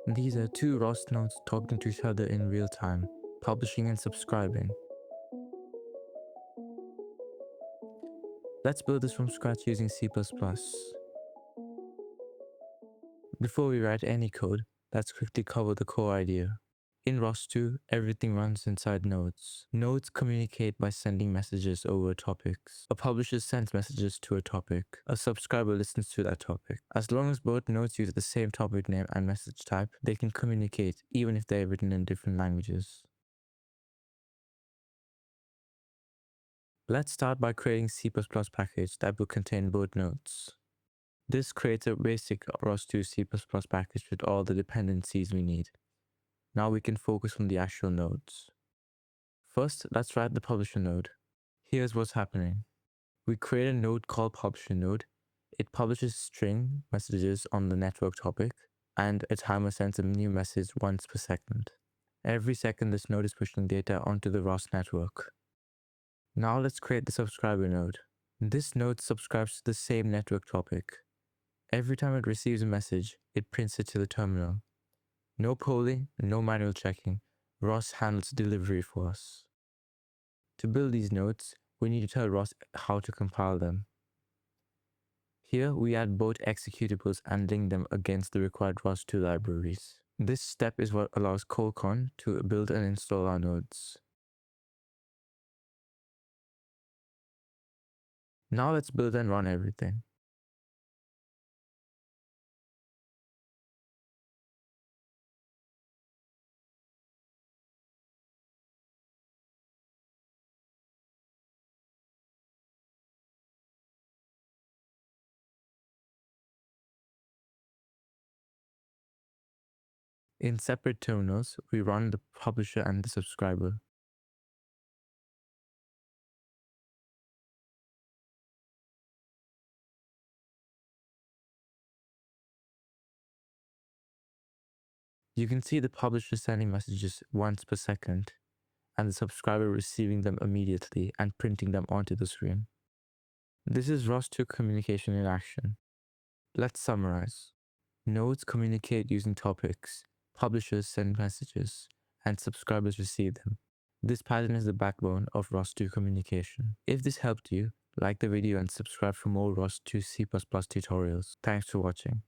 These are two ROS nodes talking to each other in real time, publishing and subscribing. Let's build this from scratch using C++. Before we write any code, let's quickly cover the core idea. In ROS2, everything runs inside nodes. Nodes communicate by sending messages over topics. A publisher sends messages to a topic. A subscriber listens to that topic. As long as both nodes use the same topic name and message type, they can communicate even if they're written in different languages. Let's start by creating a C++ package that will contain both nodes. This creates a basic ROS2 C++ package with all the dependencies we need. Now we can focus on the actual nodes. First, let's write the publisher node. Here's what's happening. We create a node called publisher node. It publishes string messages on the network topic, and a timer sends a new message once per second. Every second, this node is pushing data onto the ROS network. Now let's create the subscriber node. This node subscribes to the same network topic. Every time it receives a message, it prints it to the terminal. No polling, no manual checking. ROS handles delivery for us. To build these nodes, we need to tell ROS how to compile them. Here, we add both executables and link them against the required ROS2 libraries. This step is what allows Colcon to build and install our nodes. Now let's build and run everything. In separate terminals, we run the publisher and the subscriber. You can see the publisher sending messages once per second, and the subscriber receiving them immediately and printing them onto the screen. This is ROS2 communication in action. Let's summarize. Nodes communicate using topics, publishers send messages, and subscribers receive them. This pattern is the backbone of ROS2 communication. If this helped you, like the video and subscribe for more ROS2 C++ tutorials. Thanks for watching.